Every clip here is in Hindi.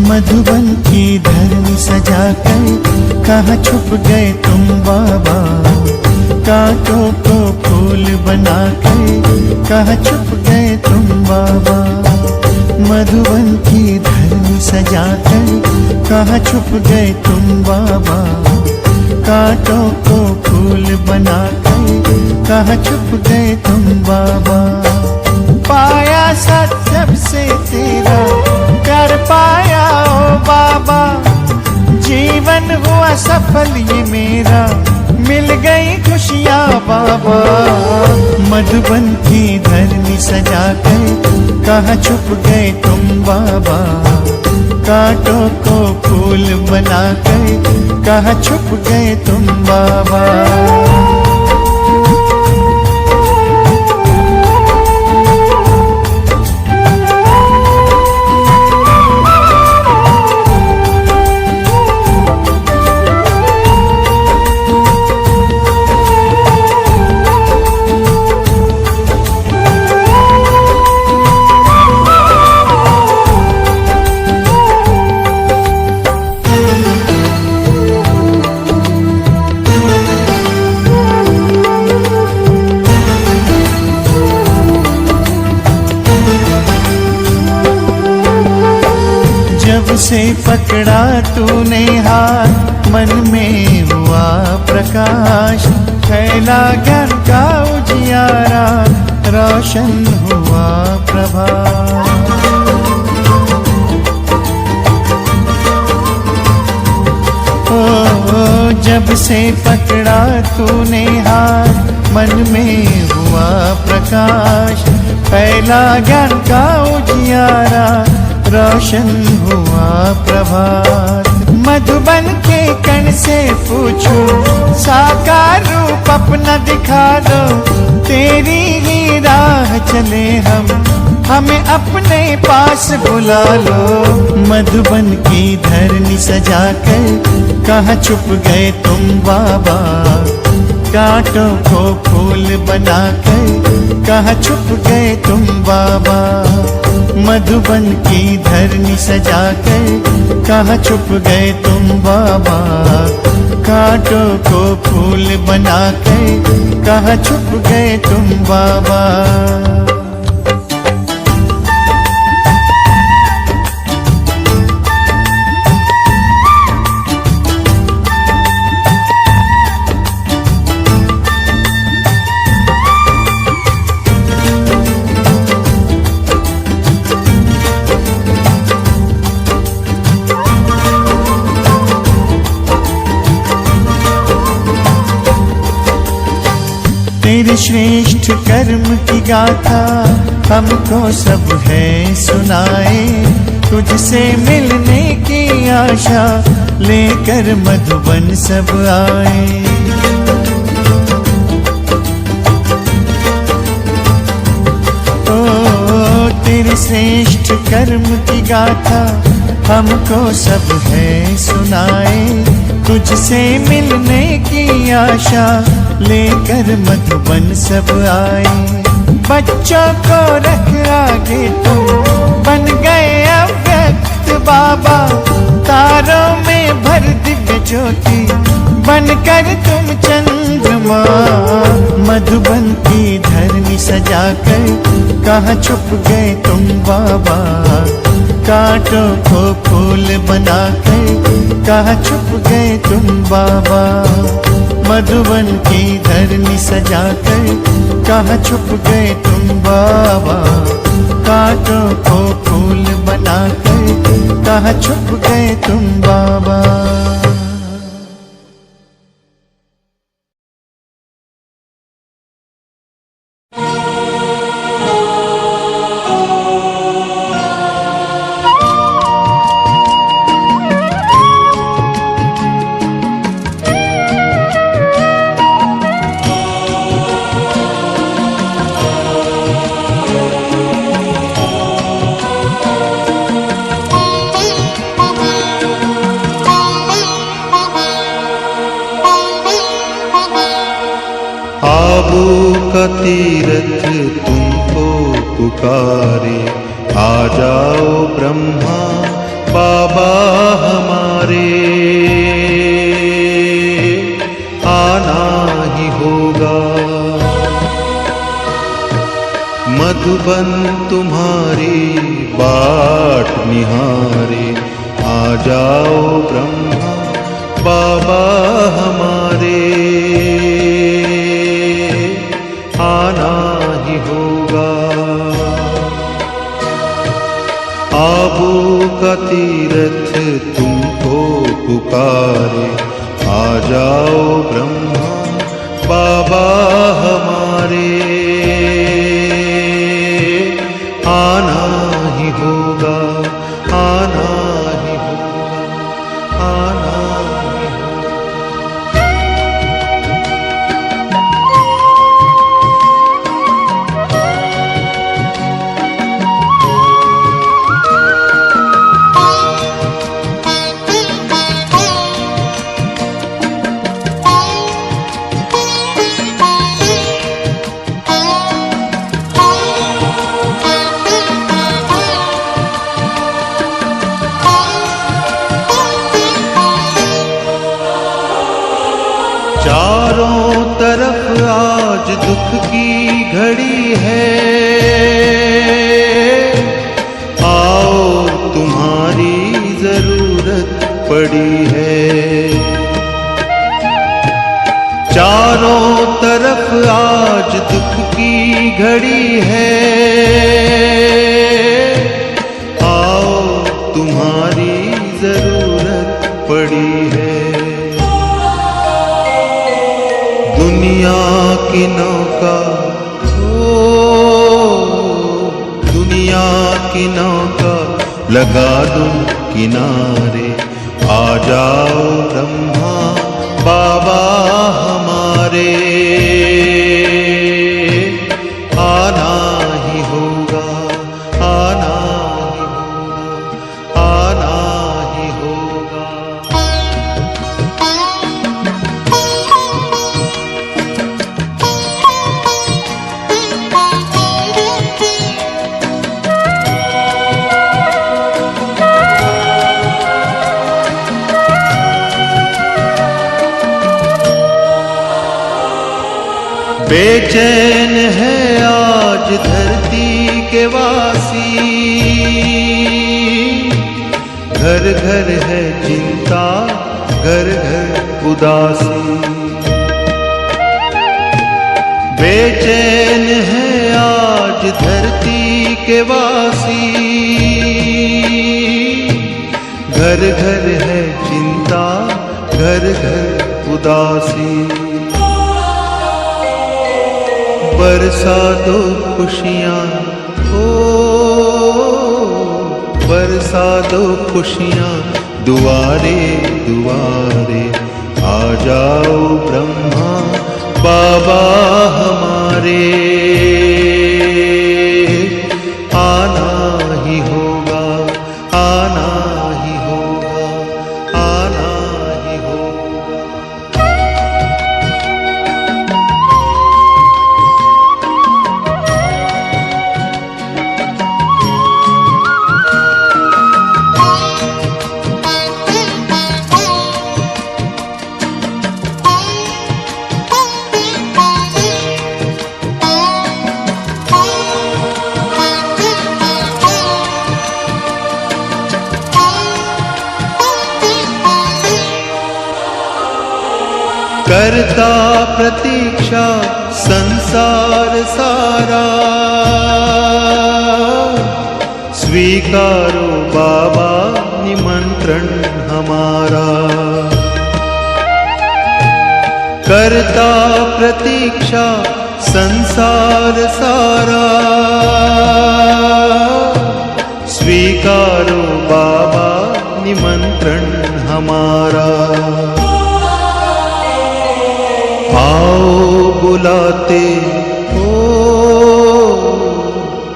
मधुबन की धरनी सजा कर कहाँ छुप गए तुम बाबा। कांटों को फूल बना कर कहाँ छुप गए तुम बाबा। मधुबन की धरनी सजा कर कहाँ छुप गए तुम बाबा। कांटों को फूल बना कर कहाँ छुप गए तुम बाबा। पाया सत्य से तेरा कर पाया ओ बाबा। जीवन हुआ सफल ये मेरा, मिल गई खुशियाँ बाबा। मधुबन की धरनी सजा कर कहाँ छुप गए तुम बाबा। कांटों को फूल बना कर कहाँ छुप गए तुम बाबा। जब से पकड़ा तूने हाथ मन में हुआ प्रकाश। फैला ज्ञान का उजियारा, रोशन हुआ प्रभात। ओ जब से पकड़ा तूने हाथ मन में हुआ प्रकाश। फैला ज्ञान का उजियारा, रोशन हुआ प्रभात। मधुबन के कण से पूछूं, साकार रूप अपना दिखा दो। तेरी ही राह चले हम, हमें अपने पास बुला लो। मधुबन की धरनी सजा कर कहाँ छुप गए तुम बाबा। कांटों को फूल बना कर कहाँ छुप गए तुम बाबा। मधुबन की धरनी सजा कर कहाँ छुप गए तुम बाबा। कांटों को फूल बना कर कहाँ छुप गए तुम बाबा। तेरे श्रेष्ठ कर्म की गाथा हमको सब है सुनाए। तुझसे मिलने की आशा लेकर मधुबन सब आए। ओ तेरे श्रेष्ठ कर्म की गाथा हमको सब है सुनाए। तुझसे मिलने की आशा लेकर मधुबन सब आए। बच्चों को रख आगे तुम बन गए अव्यक्त बाबा, तारों में भर दिव्य ज्योति बनकर तुम चंद्रमा। मधुबन की धरनी सजाकर कहाँ छुप गए तुम बाबा, कांटों को फूल बनाकर कहाँ छुप गए तुम बाबा। मधुबन की धरनी सजाकर कहाँ छुप गए तुम बाबा, कांटों को फूल बनाकर कहाँ छुप गए तुम बाबा। आबू का तीरथ तुमको पुकारे, आ जाओ ब्रह्मा बाबा हमारे। आना ही होगा मधुबन तुम्हारी बाट निहारे, आ जाओ ब्रह्मा बाबा हमारे। आना ही होगा आबू का तीरथ तुमको पुकारे, आ जाओ ब्रह्मा बाबा हमारे। आना ही होगा, आना ही होगा, आना ही होगा। चारों तरफ आज दुख की घड़ी है, आओ तुम्हारी जरूरत पड़ी है। चारों तरफ आज दुख की घड़ी है, आओ तुम्हारी जरूरत पड़ी है। दुनिया की नौका, दुनिया की नौका लगा दूं किनारे, आ जाओ ब्रह्मा बाबा हमारे। आना ही होगा, आना ही होगा, आना ही होगा। बेचैन है आज धरती के वासी, घर घर है चिंता, घर घर उदासी। बेचैन है आज धरती के वासी, घर घर है चिंता, घर घर उदासी। बरसा दो खुशियाँ, बरसा दो खुशियाँ दुआरे दुआरे, आ जाओ ब्रह्मा बाबा हमारे। आना ही होगा, आना ही होगा, आना ही होगा। करता प्रतीक्षा संसार सारा, स्वीकारो बाबा निमंत्रण हमारा। करता प्रतीक्षा संसार सारा, स्वीकारो बाबा निमंत्रण हमारा। आओ बुलाते हो,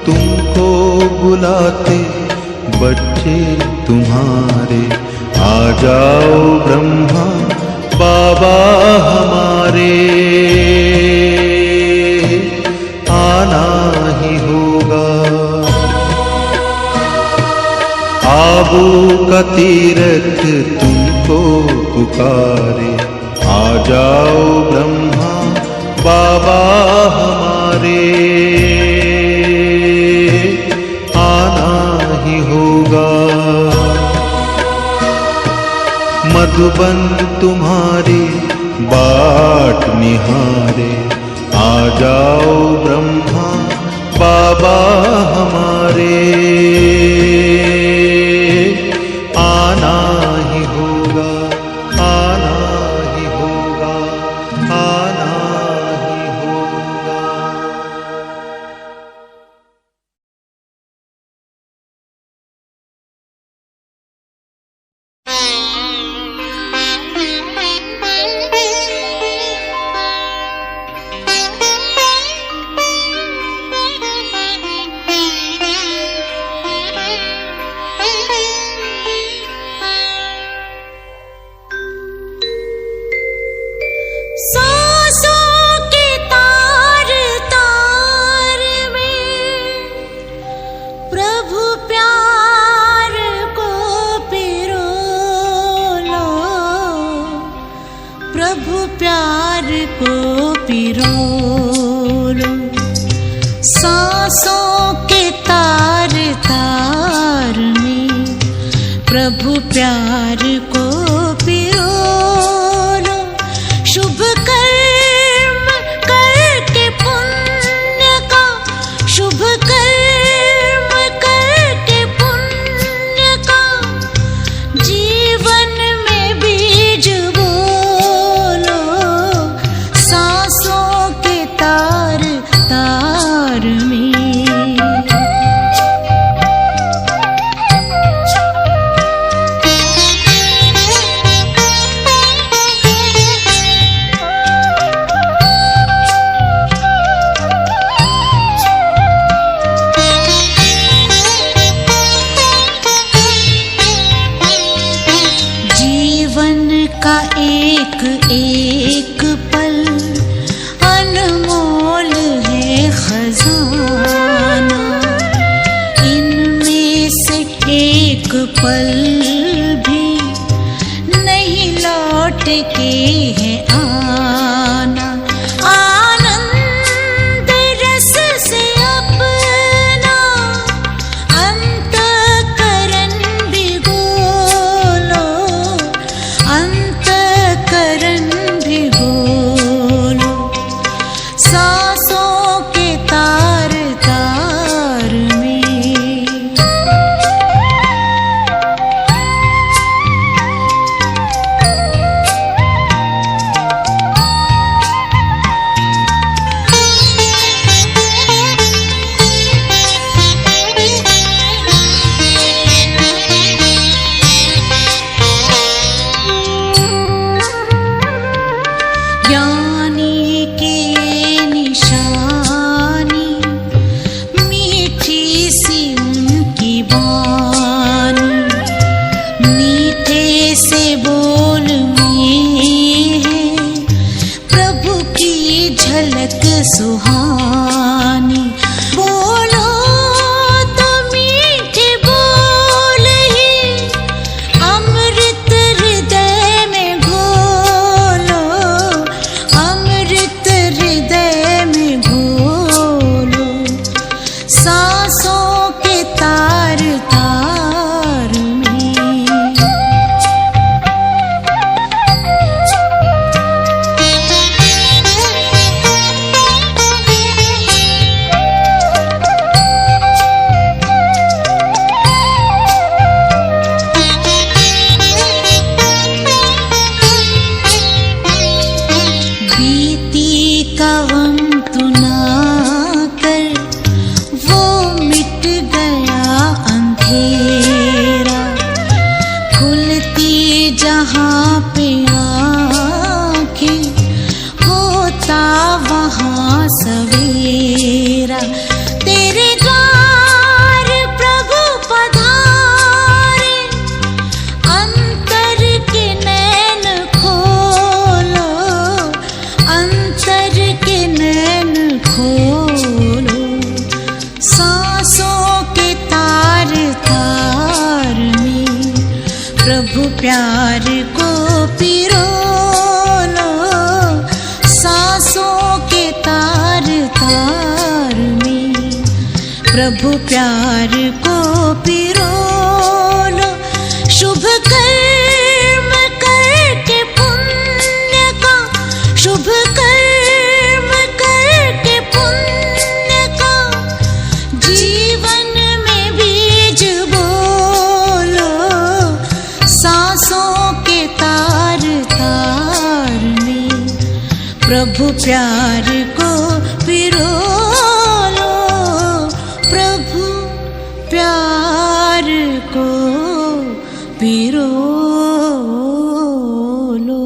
तुमको बुलाते बच्चे तुम्हारे, आ जाओ ब्रह्मा बाबा हमारे, आना ही होगा। आबू का तीर्थ तुमको पुकारे, आ जाओ ब्रह्मा बाबा हमारे, आना ही होगा। मधुबन तुम्हारी बाट निहारे, आ जाओ ब्रह्मा बाबा हमारे, आना ही होगा, आना ही होगा, आना ही होगा। प्रभु प्यार को पिरो लो, शुभ कर्म करके पुण्य का, शुभ कर्म करके पुण्य का, जीवन में बीज बोलो, सांसों के तार तार में। एक पल अनमोल है खजाना, इनमें से एक पल भी नहीं लौट के है आना। आनंद रस से अपना अंतःकरण भिगो लो, अंतःकरण भिगो लो, सांसों के तार तार में। ज्ञानी की निशानी, मीठी सी उनकी वाणी, मीठे से बोल में है प्रभु की झलक सुहानी। बोलो तो मीठे बोल ही अमृत हृदय में घोलो, अमृत हृदय में घोलो, सांसों के तार तार में। प्रभु प्यार को पिरो लो, शुभ कर्म करके पुण्य का, शुभ कर्म करके पुण्य का जीवन में बीज बोलो। सांसों के तार तार में प्रभु प्यार को पिरो लो, प्रभु प्यार को पिरो लो।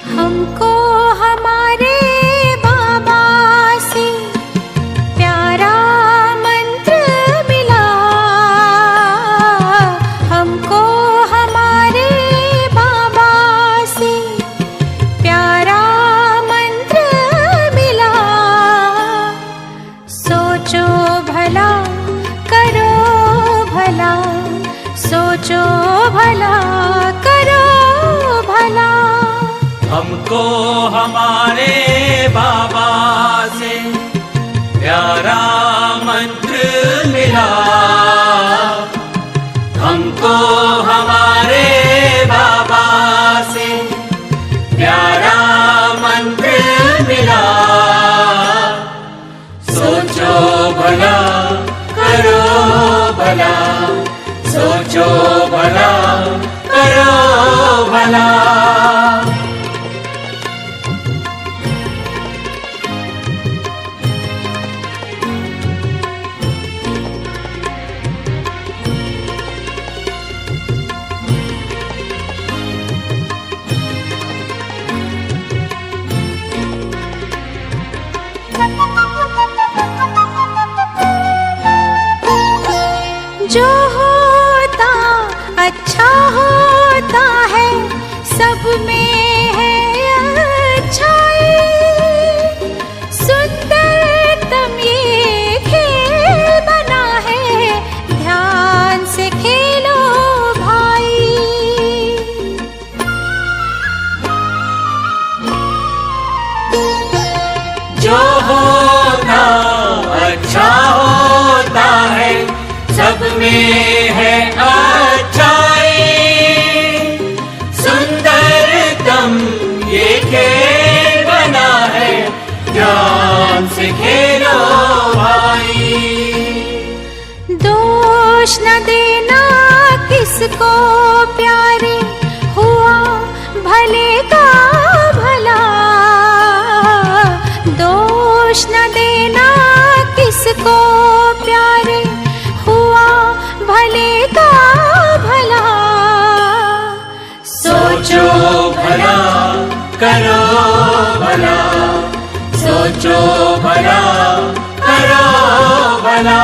हमको हमारे बाबा से प्यारा मंत्र मिला, हमको हमारे बाबा से प्यारा मंत्र मिला। सोचो भला करो भला, सोचो भला करो भला। हमको हमारे बाबा से प्यारा मंत्र मिला, हमको हमारे बाबा से प्यारा मंत्र मिला। सोचो भला करो भला, सोचो भला करो भला। जो होता अच्छा होता है, सब में है अच्छाई। सुंदरतम ये खेल बना है, ध्यान से खेलो भाई। जो होता अच्छा होता है, सब में है अच्छाई। सुंदरतम ये खेल बना है, ध्यान से खेलो भाई। दोष न देना किसको प्यारे, हुआ भले का भला। दोष न देना किसको प्यारे, हुआ भले का भला। सोचो भला करो भला, सोचो भला करो भला।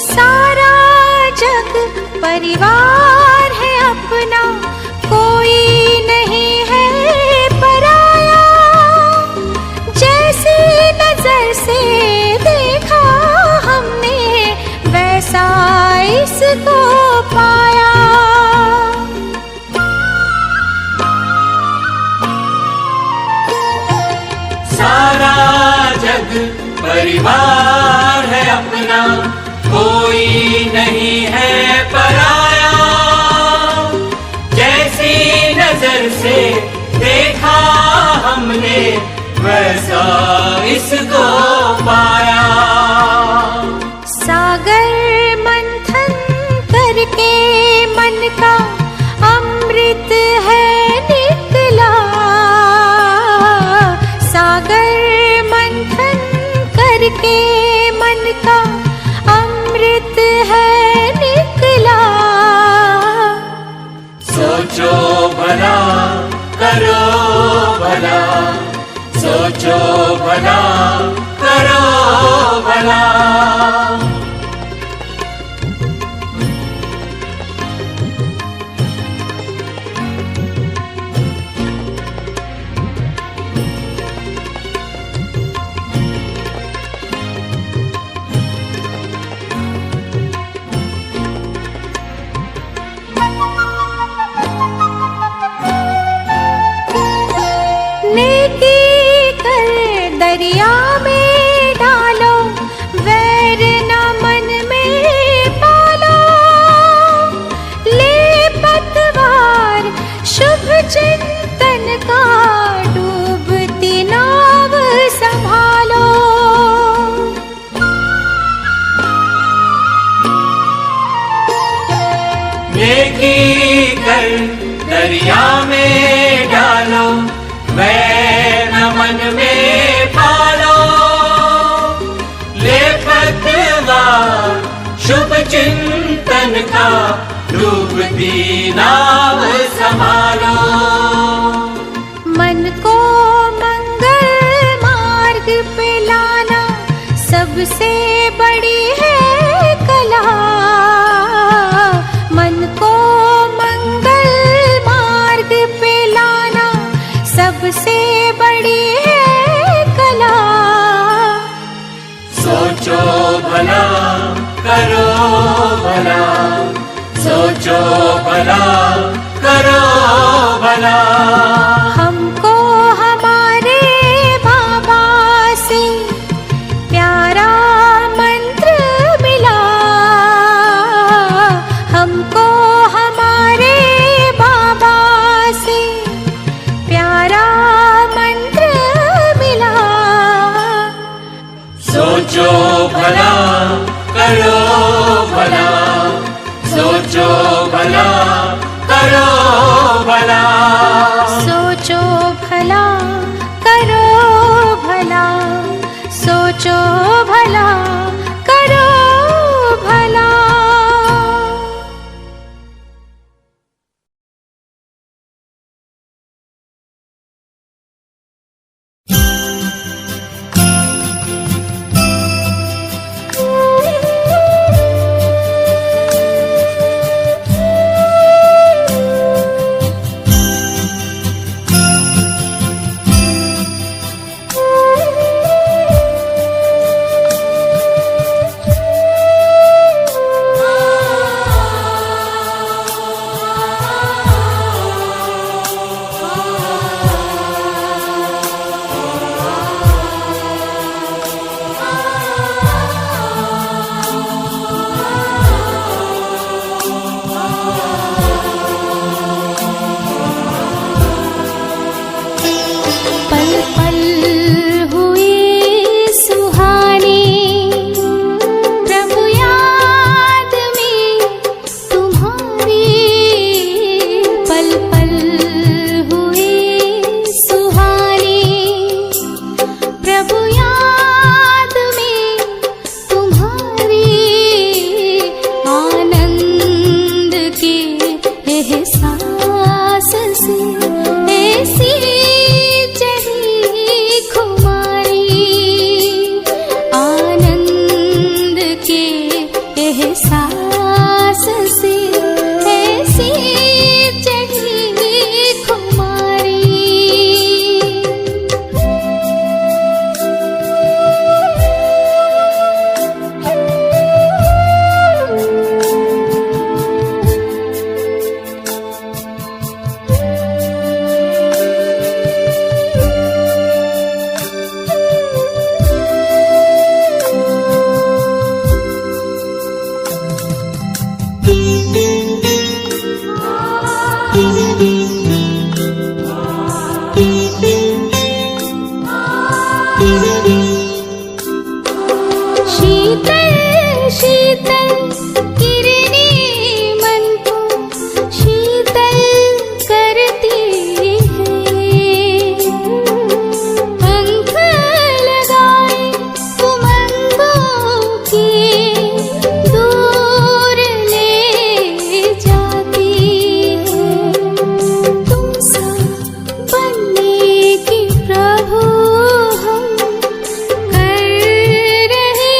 सारा जग परिवार है अपना, कोई नहीं है पराया। जैसी नजर से देखा हमने, वैसा इसको पाया। सारा जग परिवार है अपना, कोई नहीं है पराया। जैसी नजर से देखा हमने, वैसा इसको पाया। सागर मंथन करके मन का अमृत है निकला। सागर मंथन करके मन का अमृत है निकला। सोचो भला करो भला, सोचो भला करो भला। नेकी कर दरिया में नेकी कर दरिया में डालो, वैर न मन में पालो। ले पतवार शुभ चिंतन का, डूबती नाव संभालो। मन को मंगल मार्ग पे लाना सबसे बड़ी है कला। मन को मंगल मार्ग पे लाना सबसे बड़ी है कला। सोचो भला करो भला, सोचो भला करो भला। हमको हमारे बाबा से प्यारा मंत्र मिला। हमको हमारे बाबा से प्यारा मंत्र मिला। सोचो भला करो भला, सोचो भला करो भला। सोचो भला करो भला, सोचो भला करो भला। प्रभु हम कर रहे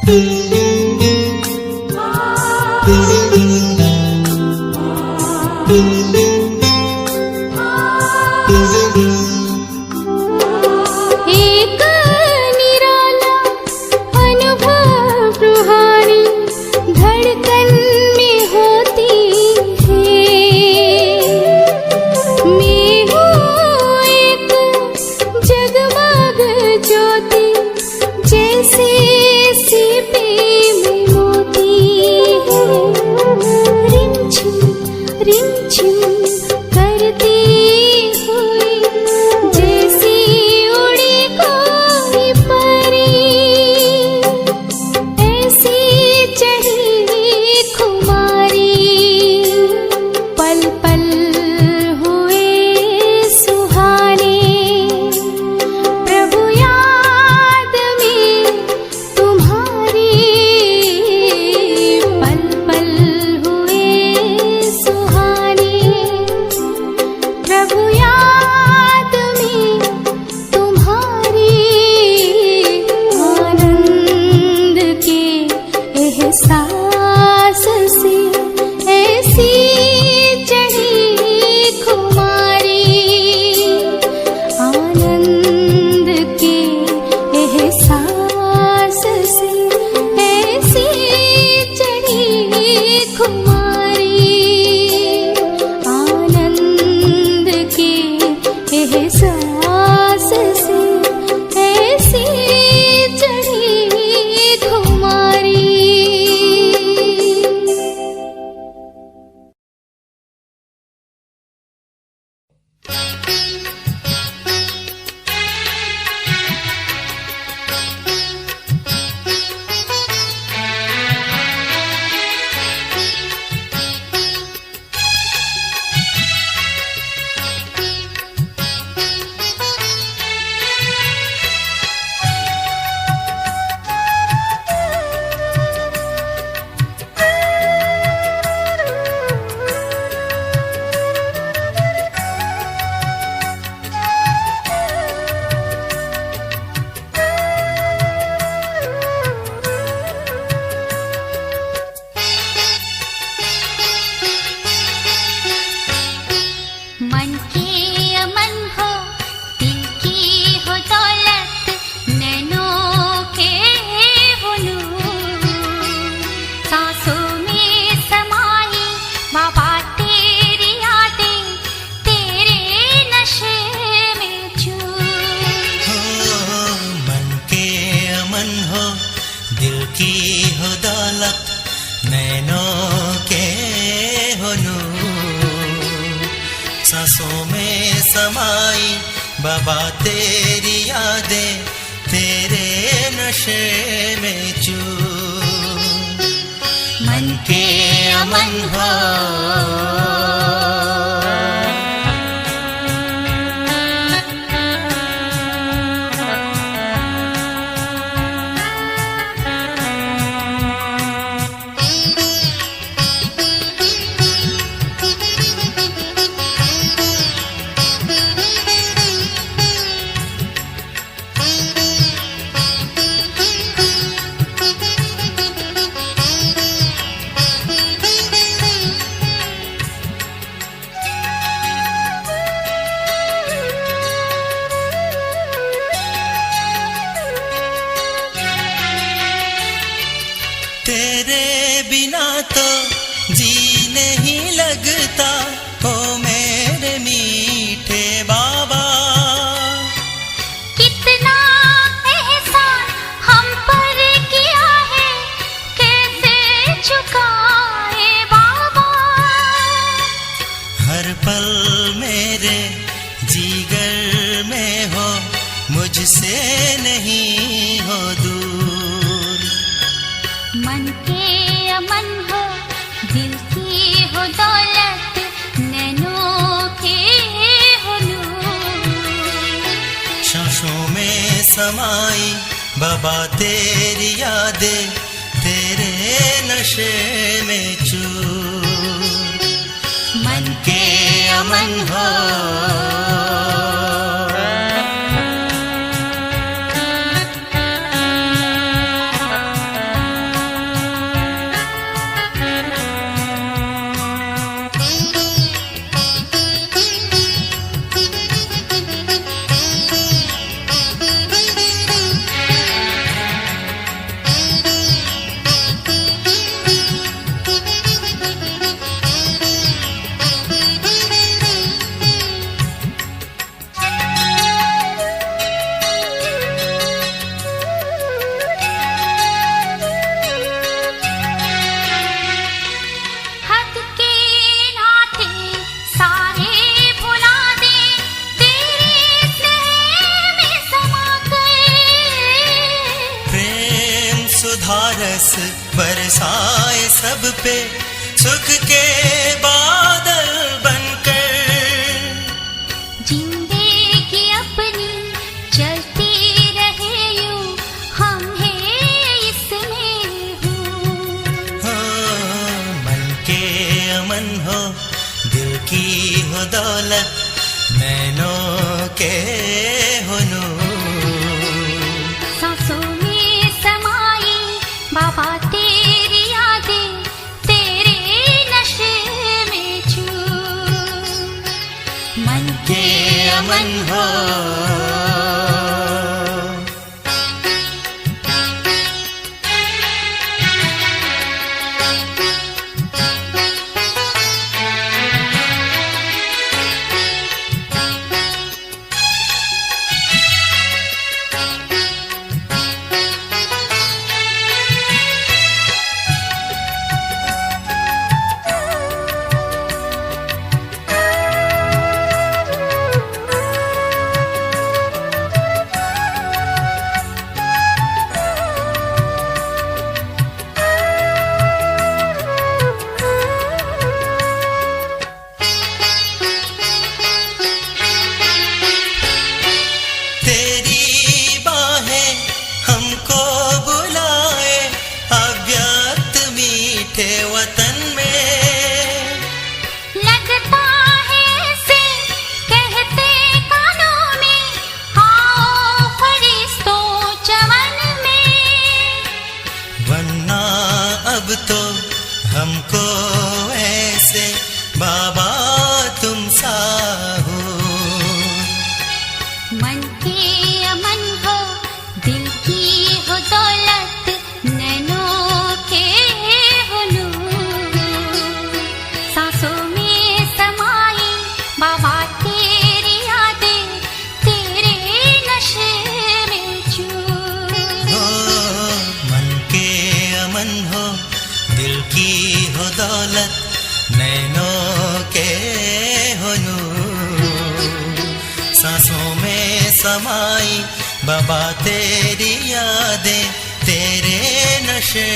एक निराला अनुभव रूहानी धड़कन में होती है। मैं हूँ एक जगमग ज्योति जैसे सीपी में मोती है। रिमझिम रिमझिम करती हुई जैसी उड़ी कोई परी, ऐसी चढ़ी खुमारी। पल पल हुए सुहाने, प्रभु याद में तुम्हारी। पल पल हुए सुहाने, प्रभु याद में तुम्हारी। आनंद के एहसास से ऐसी चढ़ी खुमारी। आनंद के एहसास से ऐसी चढ़ी खुमारी। आनंद के एहसास से ऐसी चढ़ी खुमारी। मन के अमन हो, दिल की हो दौलत, नैनों के हो नूर। सांसों में समाई बाबा तेरी यादें, तेरे नशे में चूर। हो मन के अमन हो, दिल की हो दौलत, नैनों के हो नूर। सांसों में समाई बाबा तेरी यादें, तेरे नशे में चूर। मन के अमन हो। तेरे बिना तो जी नहीं लगता, ओ मेरे मीठे बाबा। कितना एहसान हम पर किया है, कैसे चुकाए बाबा। हर पल मेरे जीगर में हो, मुझसे नहीं हो दूर। मन के अमन हो, दिल की हो दौलत, नैनों के हो नूर। सांसों में समाई बाबा तेरी यादें, तेरे नशे में चूर। मन के अमन हो। पारस बरसाए सब पे सुख के बादल बनकर। जिंदगी अपनी चलती रहे यूं, हम हैं इसमें हूँ। हो मन के अमन हो, दिल की हो दौलत, नैनों के हो नूर। सांसों में समाई बाबा तेरी यादें, तेरे नशे में चूर। मन के अमन हो, तेरी बाहें हमको बुलाए अव्यक्त मीठे वतन में। लगता है से कहते कानों में, आओ फरिश्तों चमन में। वरना अब तो हमको ऐसे बाबा तुम सा हो। मन के अमन हो, दिल की हो दौलत, नैनों के हो नूर। सांसों में समाई बाबा तेरी यादें, तेरे नशे में चूर। हो मन के अमन हो, दिल की हो दौलत, नैनों के हो नूर। सांसों में समाई बाबा तेरी यादें, तेरे नशे